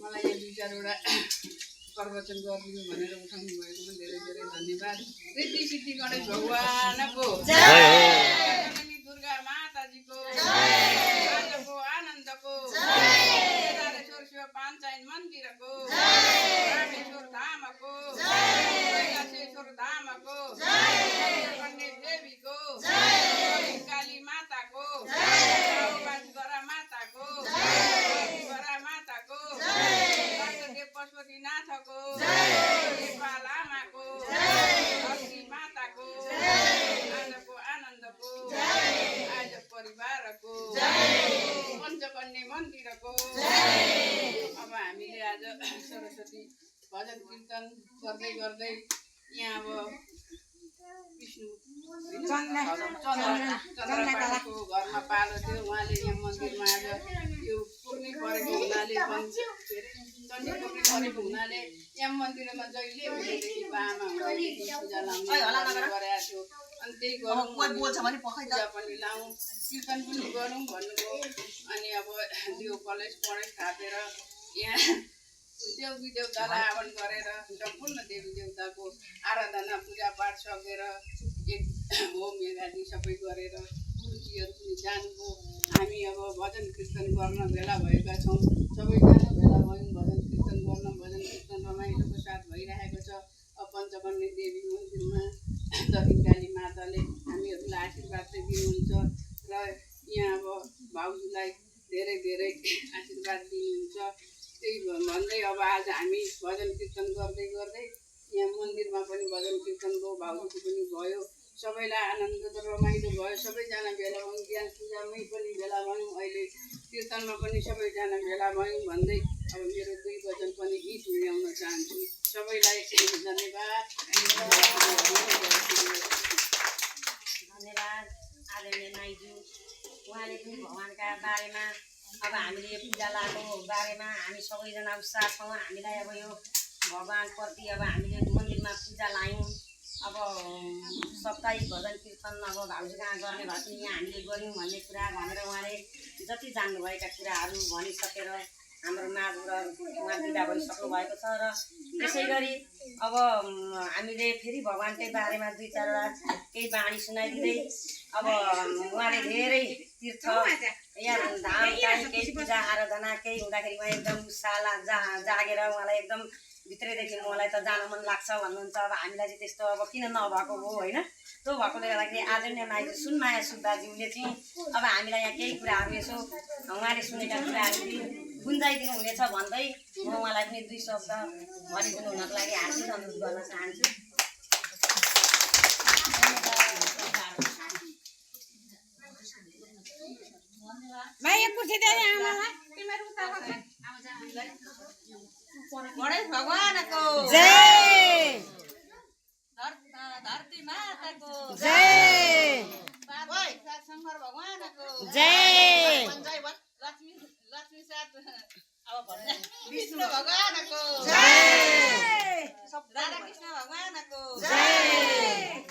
मलाई यो दुई चारवटा प्रवचन गरिदिनु भनेर उठाउनु भएकोमा धेरै धेरै धन्यवाद। रिद्धि सिद्धि गणेश भगवानको दुर्गा माताजीको आजको आनन्दको केदारेश्वर शिव पाञ्चायन मन्दिरको रामेश्वर धामको कैलाशेश्वर धामको कन्या देवीको काली माताको गरा माताको माताको पशुपतिनाथको नेपाल आमाको लक्ष्मी माताको आजको आनन्दको आज परिवारको पञ्चकन्या मन्दिरको। अब हामीले आज सरस्वती भजन कीर्तन गर्दै गर्दै यहाँ अब विष्णु चन्द्रको घरमा पालो थियो। उहाँले यहाँ मन्दिरमा आज यो पूर्णि परेको हुनाले चण्डी पूर्णि परेको हुनाले यहाँ मन्दिरमा जहिले उहिलेदेखि बामा हुँदैदेखि पूजा लाउने गरेको थियो। अनि त्यही गरौँ पूजा पनि लाउँ कीर्तन पनि गरौँ भन्नुभयो। अनि अब त्यो कलेज पढेर थापेर यहाँ देवी देवतालाई आह्वान गरेर सम्पूर्ण देवी देवताको आराधना पूजापाठ सकेर एक होम यज्ञ सबै गरेर गुरुजीहरू पनि जानुभयो। हामी अब भजन कीर्तन गर्न भेला भएका छौँ। सबैजना भेला भयौँ भजन कीर्तन गर्न। भजन कीर्तन रमाइलोको साथ भइरहेको छ। अब पञ्चकन्या देवी मन्दिरमा दक्षिणकाली माताले हामीहरूलाई आशीर्वाद चाहिँ दिनुहुन्छ र यहाँ अब भाउजूलाई धेरै धेरै आशीर्वाद दिनुहुन्छ। त्यही भन्दै अब आज हामी भजन कीर्तन गर्दै गर्दै यहाँ मन्दिरमा पनि भजन कीर्तन भयो, भाउजूको पनि भयो। सबैलाई आनन्द र रमाइलो भयो। सबैजना भेला भयौँ। बिहान पूजामै पनि भेला भयौँ, अहिले कीर्तनमा पनि सबैजना भेला भयौँ भन्दै अब मेरो दुई भजन पनि गीत सुनाउन चाहन्छु। सबैलाई धन्यवाद। धन्यवाद आदरणीय माइजू। उहाँले पनि भगवान्का बारेमा अब हामीले पूजा लाएको बारेमा हामी सबैजना उत्साह छौँ। हामीलाई अब यो भगवान्प्रति अब हामीले मन्दिरमा पूजा लायौँ। अब साप्ताहिक भजन कीर्तन अब भाउजू कहाँ गर्ने भए पनि यहाँ हामीले गऱ्यौँ भन्ने कुरा भनेर उहाँले जति जान्नुभएका कुराहरू भनिसकेर हाम्रो माझबाट उहाँ बिदा भइसक्नु भएको छ। र त्यसै गरी अब हामीले फेरि भगवान्कै बारेमा दुई चारवटा केही बाणी सुनाइदिँदै अब उहाँले धेरै तीर्थ यहाँ धाम चाहिँ केही पूजा आराधना केही हुँदाखेरि उहाँ एकदम उत्साह जागेर उहाँलाई एकदम भित्रैदेखि मलाई त जान मन लाग्छ भन्नुहुन्छ। अब हामीलाई चाहिँ त्यस्तो अब किन नभएको हो होइन। त्यो भएकोले गर्दाखेरि आदरणीय माइजू सुनमाया सुब्बाज्यूले चाहिँ अब हामीलाई यहाँ केही कुराहरू यसो उहाँले सुनेका कुराहरू गुन्जाइदिनु हुनेछ भन्दै म उहाँलाई पनि दुई शब्द भनिदिनु हुनको लागि हार्दिक अनुरोध गर्न चाहन्छु। गणेश भगवानको जय, धरती माताको जय, शङ्कर भगवानको जय, लक्ष्मी साथ अब विष्णु भगवानको जय, राधा कृष्ण भगवानको जय,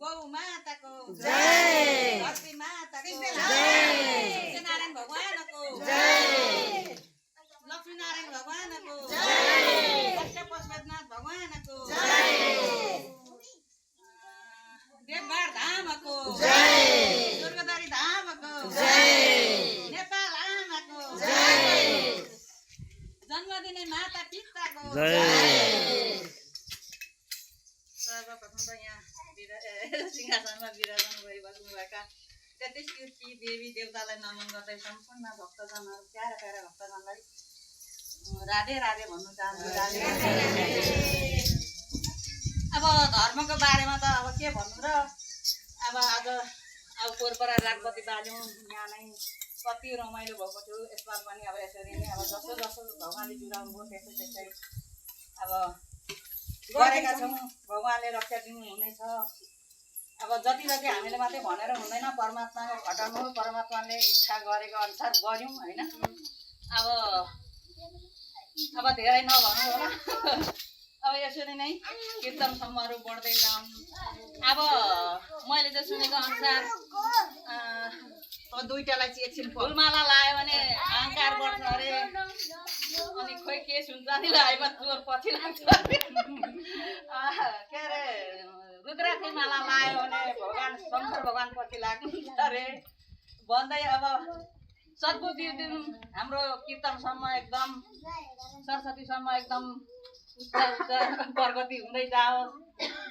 गौ माताको जय, धरती माताको जय, सत्यनारायण भगवानको जय, लक्ष्मी नारायण भगवानको जय, पशुपतिनाथ भगवानको जय, देवघर धामको जय, दुर्गाधारी धामको जय, नेपाल आमाको जय, जन्म दिने माता पिताको जय। सर्वप्रथम त यहाँ सिंहासनमा विराजमान भइबस्नुभएका 33 कीर्ति देवी देवतालाई नमन गर्दै सम्पूर्ण भक्तजनहरू प्यारा प्यारा भक्तजनलाई राधे राधे भन्नु चाहन्छु। राधे राधे। अब धर्मको बारेमा त अब के भन्नु र अब आज अब पोरपरा रागपति बाल्यौँ यहाँ नै कति रमाइलो भएको थियो। यसमा पनि अब यसरी नै अब जसो जसो भगवान्ले जुराउनु भयो त्यस्तै त्यस्तै अब गरेका छौँ। भगवान्ले रक्षा दिनुहुनेछ। अब जति जति हामीले मात्रै भनेर हुँदैन, परमात्माको घटाउनु हो। परमात्माले इच्छा गरेको अनुसार गऱ्यौँ होइन। अब धेरै नभनौँ होला। अब यसरी नै कीर्तन समारोह बढ्दै जाउँ। अब मैले चाहिँ सुनेको अनुसार दुईटालाई चाहिँ एकछिन फुलमाला लायो भने अहङ्कार बढ्छ अरे, कि लाग्नु अरे भन्दै अब सद्बुद्धि दिन हाम्रो कीर्तनसम्म एकदम सरस्वतीसम्म एकदम उच्च प्रगति हुँदै जाओस्।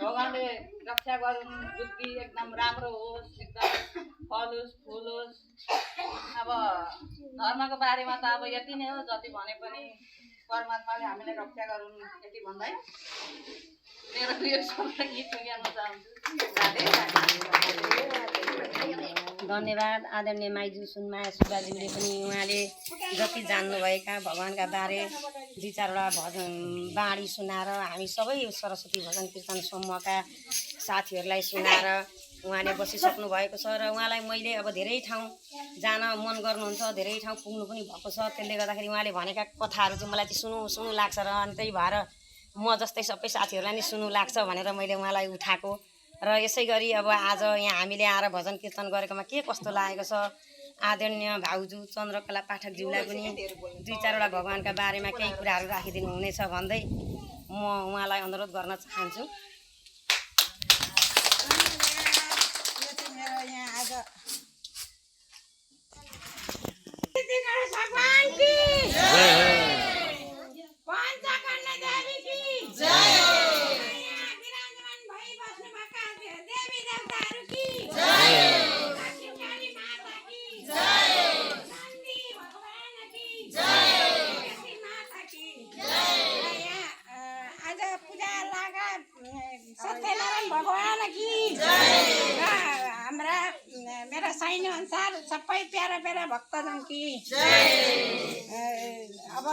भगवानले रक्षा गरून्, बुद्धि एकदम राम्रो होस्, एकदम फलोस् फुलोस्। अब धर्मको बारेमा त अब यति नै हो, जति भने पनि परमात्माले हामीलाई रक्षा गरून् यति भन्दै मेरो यो शब्द गीत गाउन चाहन्छु। धन्यवाद आदरणीय माइजू सुनमाया सुब्बाज्यूले पनि उहाँले जति जान्नुभएका भगवान्का बारे दुई चारवटा भजन बाणी सुनाएर हामी सबै सरस्वती भजन कीर्तन समूहका साथीहरूलाई सुनाएर उहाँले बसिसक्नु भएको छ र उहाँलाई मैले अब धेरै ठाउँ जान मन गर्नुहुन्छ, धेरै ठाउँ पुग्नु पनि भएको छ। त्यसले गर्दाखेरि उहाँले भनेका कथाहरू चाहिँ मलाई चाहिँ सुनु लाग्छ र अनि त्यही भएर म जस्तै सबै साथीहरूलाई नि सुन्नु लाग्छ भनेर मैले उहाँलाई उठाएको र यसै गरी अब आज यहाँ हामीले आएर भजन कीर्तन गरेकोमा के कस्तो लागेको छ आदरणीय भाउजू चन्द्रकला पाठकज्यूलाई पनि दुई चारवटा भगवान्का बारेमा केही कुराहरू राखिदिनु हुनेछ भन्दै म उहाँलाई अनुरोध गर्न चाहन्छु। मेरा साइनो अनुसार सबै प्यारा प्यारा भक्तजन कि अब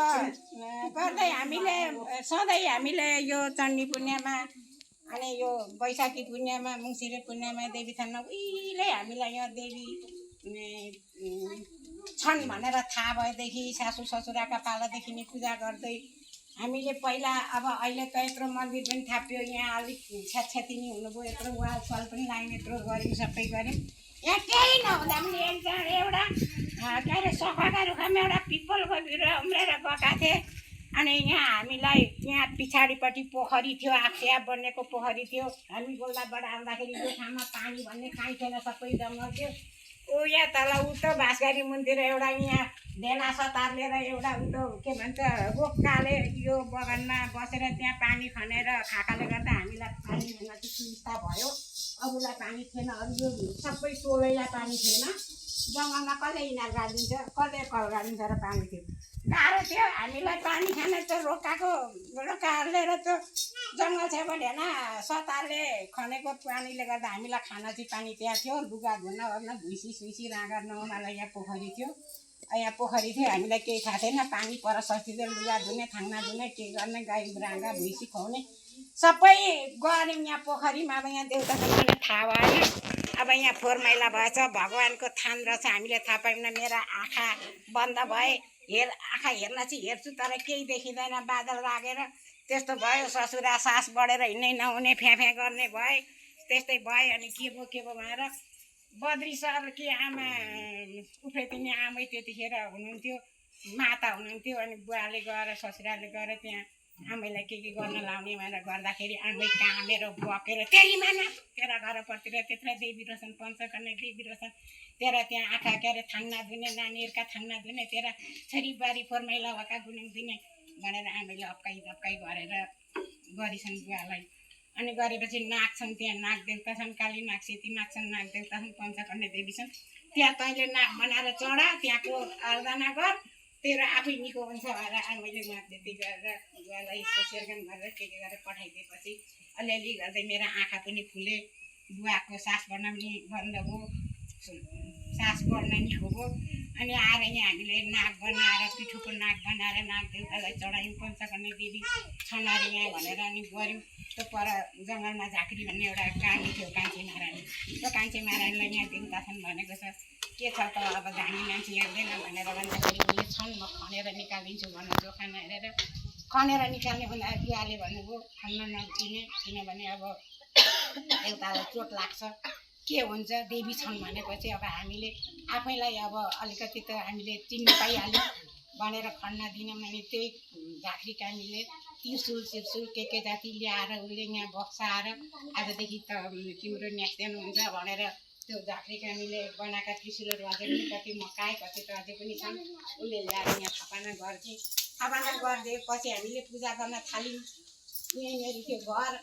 गर्दै हामीले सधैँ हामीले यो चण्डी पुण्यमा अनि यो बैशाखी पुण्यमा मुङ्सिरे पुण्यमा देवी थानमा उहिले हामीलाई यहाँ देवी छन् भनेर थाहा भएदेखि सासू ससुराका पालादेखि नै पूजा गर्दै हामीले पहिला अब अहिले त यत्रो मन्दिर पनि थाप्यो, यहाँ अलिक छ्याछ्याती नि हुनुभयो, यत्रो वाल पनि लाग्ने यत्रो गऱ्यौँ सबै गऱ्यौँ। यहाँ केही नहुँदा पनि एउटा के अरे सखुवाका रुखमा एउटा पिपलको बिरुवा उम्रेर गएका थिए। अनि यहाँ हामीलाई यहाँ पछाडिपट्टि पोखरी थियो, आफिया बनेको पोखरी थियो। हामी गोल्दाबाट आउँदाखेरि यो ठाउँमा पानी भन्ने कहीँ थिएन, सबै जङ्गल थियो। यहाँ तल उतो भाषगारी मन्दिर एउटा यहाँ ढेना सतारेर एउटा उतो के भन्छ रोक्काले यो बगानमा बसेर त्यहाँ पानी खनेर खाकाले गर्दा हामीलाई पानी खान चाहिँ सुविस्ता भयो। अरूलाई पानी थिएन, अरू यो सबै टोलैलाई पानी थिएन। जङ्गलमा कसले इनार गाडिदिन्छ, कसले कल गाडिदिन्छ र पानी थियो, गाह्रो थियो हामीलाई पानी खान। त्यो रोक्काहरूले र त्यो जङ्गल छेउमा ढेना सतारले खनेको पानीले गर्दा हामीलाई खाना चाहिँ पानी त्यहाँ थियो। लुगा धुन ओर्न भुइँसी सुइसी राँगर नुहाउनलाई यहाँ पोखरी थियो। यहाँ पोखरी थियो, हामीलाई केही थाहा थिएन। पानी पर सस्तिँदै लुगा धुने, थाङ्ना धुने, के गर्ने, गाई राँगा भुइँसी खुवाउने सबै गऱ्यौँ यहाँ पोखरीमा। अब यहाँ देउताको मलाई थाहा भएन। अब यहाँ फोहोर मैला भएछ, भगवान्को थान रहेछ हामीले थाहा पाइनँ। मेरा आँखा बन्द भए, आँखा हेर्न चाहिँ हेर्छु तर केही देखिँदैन, बादल लागेर त्यस्तो भयो। ससुरा सास बढेर हिँड्नै नहुने, फ्याँ गर्ने भए, त्यस्तै भयो। अनि के भयो भनेर बद्री सर कि आमा उफ्रेतिनी आमै त्यतिखेर हुनुहुन्थ्यो, माता हुनुहुन्थ्यो। अनि बुवाले गएर ससुराले गएर त्यहाँ आमैलाई के गर्न लाउने भनेर गर्दाखेरि आमै कामेर बकेर तेरी माना तेरा घरपट्टि त्यत्र देवी रोशन पञ्चकन्या देवी रोशन तेरा त्यहाँ आँखा के अरे थाङ्ना धुने, नानीहरूका थाङ्ना धुने, तेरा छोरीबारी फोहोर मैला भएका गुनिङ दिने भनेर आमैले अप्काइ गरेर गरिछन् बुवालाई। अनि गरेपछि नाग छन्, त्यहाँ नाग देवता छन्, काली नाग सेती नाग छन्, नाग देवता छन्, पञ्चकन्या देवी छन्। त्यहाँ तैँले नाग बनाएर चढा, त्यहाँको आराधना गर, तेरो आफै निको हुन्छ भनेर आमैले उहाँ त्यति गरेर बुवालाई सेरगान गरेर के गरेर पठाइदिएपछि अलिअलि गर्दै मेरो आँखा पनि फुले। बुवाको सास बढ्न पनि बन्द भयो, सास बढ्न निको भयो। अनि आएर यहाँ हामीले नाग बनाएर, पिठोको नाग बनाएर नाग देवतालाई चढायौँ। पञ्चकन्या देवी छन् अरे यहाँ भनेर अनि गऱ्यौँ। त्यो पर जङ्गलमा झाँक्री भन्ने एउटा काली थियो, कान्छी महारानी। त्यो कान्छी महारानीलाई यहाँ देउता छन् भनेको छ। के छ त अब धामी मान्छे हेर्दैन भनेर भन्दाखेरि उसले छन्, म खनेर निकालिदिन्छु भन्नु जोखाना हेरेर खनेर निकाल्ने भन्दा बुवाले भन्नुभयो खन्न नदिने, किनभने अब देउतालाई चोट लाग्छ, के हुन्छ देवी छन् भनेपछि अब हामीले आफैलाई अब अलिकति त हामीले चिन्नु पाइहाल्यौँ भनेर खन्न दिनौँ। अनि त्यही झाँक्री कालीले तिर्सुल सिर्सुल के जाति ल्याएर उसले यहाँ बक्साएर आजदेखि त तिम्रो न्यास्दैन हुन्छ भनेर त्यो झाँक्रीका हामीले बनाएका त्रिशुलहरू अझै पनि कति मकाए कति त अझै पनि छन् उसले ल्याएर यहाँ थापना गर्थे थापना गरिदिएपछि हामीले पूजा गर्न थाल्यौँ यहीँनिर त्यो घर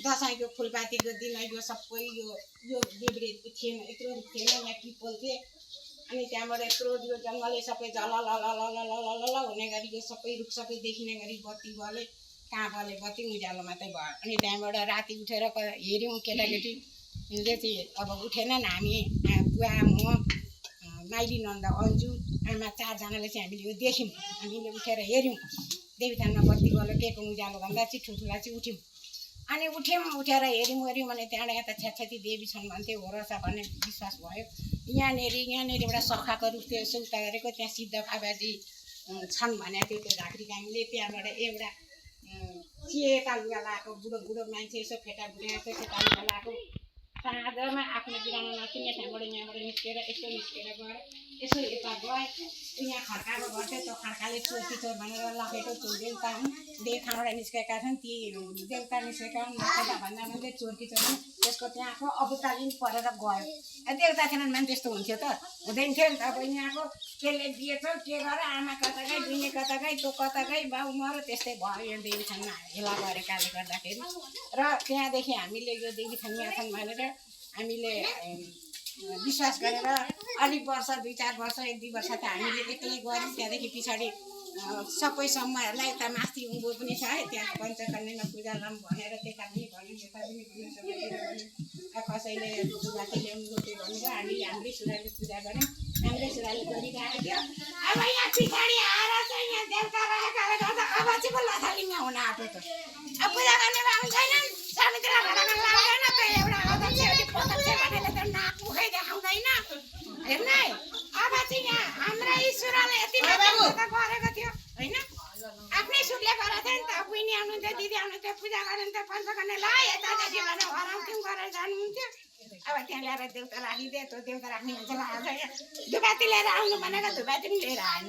दसैँको फुलपातीको दिन यो सबै यो देब्रे थिएन यत्रो थिएन यहाँ पिपल थिए अनि त्यहाँबाट यत्रो यो जङ्गलले सबै जल हुने गरी यो सबै रुख सबै देखिने गरी बत्ती बले कहाँ बले बत्ती उज्यालो मात्रै भयो अनि त्यहाँबाट राति उठेर हेऱ्यौँ केटाकेटीले चाहिँ अब उठेनन् हामी बुवा म माइली नन्द अन्जु आमा चारजनाले चाहिँ हामीले यो देख्यौँ हामीले उठेर हेऱ्यौँ देवीथानमा बत्ती बल्यो के को उज्यालो भन्दा चाहिँ ठुल्ठुला चाहिँ उठ्यौँ अनि उठेर हेऱ्यौँ भने त्यहाँबाट यता छ्याछ्याती देवी छन् भन्थे हो रहेछ भन्ने विश्वास भयो यहाँनिर एउटा सखाको रुख थियो यसो उता गरेको त्यहाँ सिद्ध बाबाजी छन् भनेको थियो त्यो झाँक्रीका हामीले त्यहाँबाट एउटा सेता लुगा लगाएको बुढो मान्छे यसो फेटा बुढा सेता लुगा लगाएको साँझमा आफ्नो बिरानो नचिने त्यहाँबाट यहाँबाट निस्केर गएर यसो यता गए यहाँ खड्काको घर थियो त्यो खड्काले चोर भनेर लखेको चोर देउता हुन् देवथानबाट निस्केका छन् ती देउता निस्केका नखेदा भन्दा मात्रै चोर त्यसको त्यहाँको अबुतालिन परेर गयो देउता थिएनन् भने त्यस्तो हुन्थ्यो त हुँदैन थियो नि त अब यहाँको त्यसले दिएछ के गर आमा कता गई दुइने कता गई तँ कता गई बाउ मरो त्यस्तै भयो यो देवीथानमा हेला गरेकाले गर्दाखेरि र त्यहाँदेखि हामीले यो देवीथान यहाँ छन् भनेर हामीले विश्वास गरेर अलिक वर्ष 2-4 वर्ष 1-2 वर्ष त हामीले एक्लै गऱ्यौँ त्यहाँदेखि पछाडि सबै समूहहरूलाई यता माथि उँभो पनि छ है त्यहाँ पञ्चकन्यामा पूजा लाम भनेर त्यता पनि भन्यो यता पनि भन्यो सबैतिर भन्यो कसैले दुर्गाती ल्याउनु रोप्यो भनेर हामीले हाम्रै सुराले पूजा गऱ्यौँ हाम्रै सुराले गरिरहेको थियो अब यहाँ पछाडि आएर चाहिँ यहाँ देउता रहेकाले गर्दा अब चाहिँ को लथालिङ्ग हुन आँट्यो त अब पूजा गर्ने आउँदैनन् समितिलाई घरका लाग्दैन त एउटा अध्यक्ष भनेर त नाक मुखै देखाउँदैन हेर्नु है अब चाहिँ यहाँ हाम्रै सुराले यति गरेको थियो होइन आफ्नै सुरले गरेको थियो नि त बहिनी आउनुहुन्थ्यो दिदी आउनुहुन्थ्यो पूजा गर्नुहुन्थ्यो पञ्चकन्या ल यतादेखि भनेर हराउँथ्यौँ गरेर जानुहुन्थ्यो अब त्यहाँ ल्याएर देउता राखिदिए त्यो देउता राख्ने मान्छेलाई आज धुपाती लिएर आउनु भनेको धुपाती पनि लिएर आएन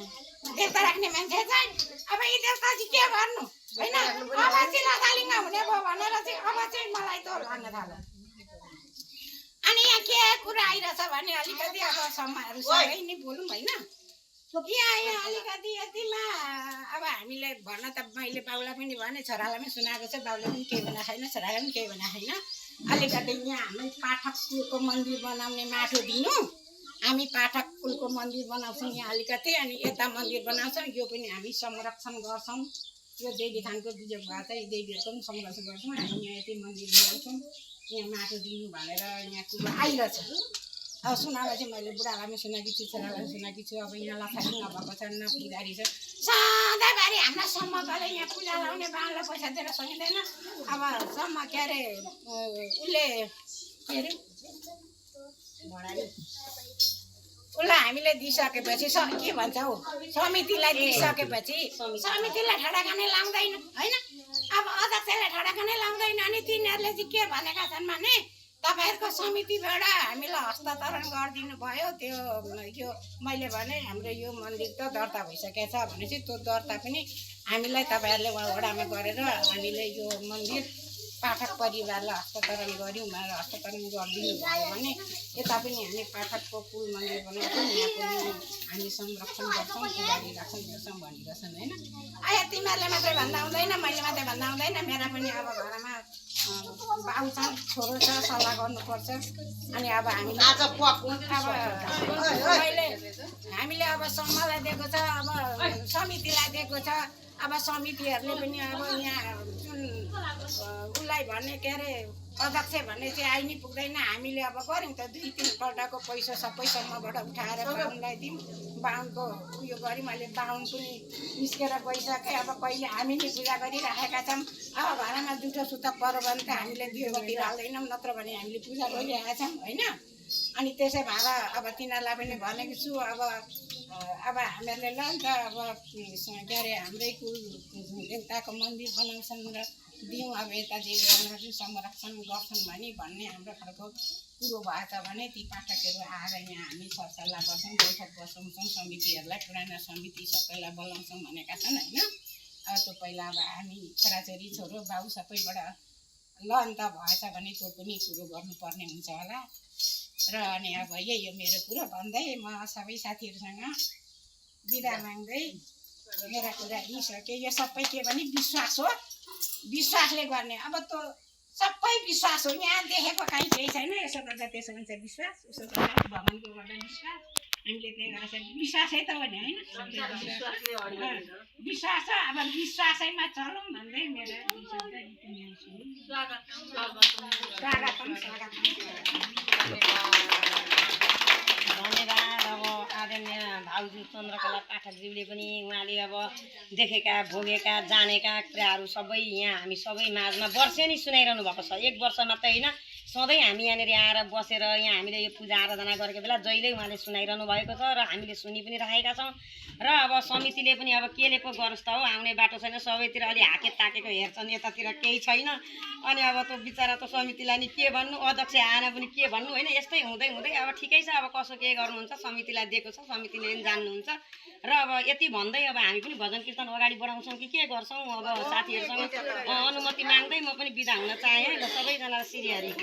देउता राख्ने मान्छे चाहिँ अब यी देउता चाहिँ के गर्नु होइन अब चाहिँ लथालिङ्ग हुने भयो भनेर चाहिँ अब चाहिँ मलाई त भन्न थाल्यो अनि यहाँ के कुरा आइरहेछ भने अलिकति अब समूहहरूसँगै नै बोलौँ होइन यहाँ अलिकति यतिमा अब हामीले भन्न त मैले बाउलाई पनि भने छोरालाई पनि सुनाएको छ बाउले पनि केही भनेको छैन छोरालाई पनि केही भनेको छैन अलिकति यहाँ हामी पाठक कुलको मन्दिर बनाउने माटो दिनु हामी पाठक कुलको मन्दिर बनाउँछौँ यहाँ अलिकति अनि यता मन्दिर बनाउँछौँ यो पनि हामी संरक्षण गर्छौँ यो देवीथानको बिजोग भए चाहिँ देवीहरूको पनि संरक्षण गर्छौँ हामी यहाँ यति मन्दिर बनाउँछौँ यहाँ माटो दिनु भनेर यहाँ कुरो आइरहेछ अब सुनाएर चाहिँ मैले बुढालाई पनि सुनाएकी छु छोरालाई पनि सुनाएकी छु अब यहाँ लथालिङ्ग भएको छ न पुजारी छ सधैँभरि हाम्रा सम्मले यहाँ पूजा लाउने बाहुनलाई पैसा दिएर सकिँदैन अब सम्म के अरे उसले के अरे उसलाई हामीले दिइसकेपछि के भन्छ हौ समितिलाई दिइसकेपछि समितिलाई ठडाखाने लाउँदैन होइन अब अध्यक्षले ठडाखाने लाउँदैन अनि तिनीहरूले चाहिँ के भनेका छन् भने तपाईँहरूको समितिबाट हामीलाई हस्तान्तरण गरिदिनु भयो त्यो यो मैले भने हाम्रो यो मन्दिर त दर्ता भइसकेको छ भनेपछि त्यो दर्ता पनि हामीलाई तपाईँहरूले वडामा गरेर हामीले यो मन्दिर पाठक परिवारलाई हस्तान्तरण गऱ्यौँ भनेर हस्तान्तरण गरिदिनु भयो भने यता पनि हामी पाठकको कुल मन्दिर बनाउँछौँ यहाँ पनि हामी संरक्षण गर्छौँ पुजारी राख्छौँ गर्छौँ भनिरहेछन् होइन आया तिमीहरूले मात्रै भन्दा हुँदैन मैले मात्रै भन्दा हुँदैन मेरा पनि अब घरमा बाउ छ छोरो छ सल्लाह गर्नुपर्छ अनि अब हामीले अब समूहलाई दिएको छ अब समितिलाई दिएको छ अब समितिहरूले पनि अब यहाँ जुन उसलाई भन्ने के अरे अध्यक्ष भन्ने चाहिँ आइ नै पुग्दैन हामीले अब गऱ्यौँ त 2-3 पल्टको पैसा सबै समूहबाट उठाएर बाहुनलाई दिउँ बाहुनको उयो गऱ्यौँ अहिले बाहुन पनि निस्केर गइसके अब कहिले हामी नै पूजा गरिराखेका छौँ अब घरमा जुठो सुतक पऱ्यो भने त हामीले दियोतिर हाल्दैनौँ नत्र भने हामीले पूजा गरिरहेका छौँ होइन अनि त्यसै भएर अब तिनीहरूलाई पनि भनेको छु अब हामीहरूले ल नि त अब के अरे हाम्रै कुल देउताको मन्दिर बनाउँछन् र दिउँ अब यता देवीहरू संरक्षण गर्छन् भन्ने हाम्रो खालको कुरो भएछ भने ती पाठकहरू आएर यहाँ हामी सरसल्लाह गर्छौँ बैठक बसाउँछौँ समितिहरूलाई पुराना समिति सबैलाई बोलाउँछौँ भनेका छन् होइन अब त्यो पहिला अब हामी छोराछोरी छोरो बाउ सबैबाट ल अन्त भएछ भने तँ पनि कुरो गर्नुपर्ने हुन्छ होला र अनि अब यही हो मेरो कुरो भन्दै म सबै साथीहरूसँग बिदा माग्दै मेरा कुरा यी सके। यो सबै के भने विश्वास हो, विश्वासले गर्ने। अब त सबै विश्वास हो, यहाँ देखेको काहीँ केही छैन। यसो गर्दा त्यसो हुन्छ विश्वास, उसो गर्दा भगवान्को गर्दा विश्वास। हामीले त्यही गरेर विश्वासै त हो नि होइन, विश्वास छ। अब विश्वासैमा चलौँ भन्दै मेरो स्वागतम। धन्यवाद। अब आदरणीय भाउजू चन्द्रकला पाठकज्यूले पनि उहाँले अब देखेका भोगेका जानेका कुराहरू सबै यहाँ हामी सबै माझमा वर्षेनी सुनाइरहनु भएको छ। एक वर्ष मात्रै होइन, सधैँ हामी यहाँनिर आएर बसेर यहाँ हामीले यो पूजा आराधना गरेको बेला जहिले उहाँले सुनाइरहनु भएको छ र हामीले सुनि पनि राखेका छौँ। र अब समितिले पनि अब केले पो गरोस् त हो, आउने बाटो छैन, सबैतिर अलि हाके ताकेको हेर्छन्, यतातिर केही छैन। अनि अब त बिचरा त समितिलाई नि के भन्नु, अध्यक्ष आएन पनि के भन्नु होइन। यस्तै हुँदै हुँदै अब ठिकै छ, अब कसो के गर्नुहुन्छ समितिलाई दिएको छ, समितिले पनि जान्नुहुन्छ। र अब यति भन्दै अब हामी पनि भजन कीर्तन अगाडि बढाउँछौँ कि के गर्छौँ। अब साथीहरूसँग अनुमति माग्दै म पनि बिदा हुन चाहेँ है। ल सबैजना सिरिहरी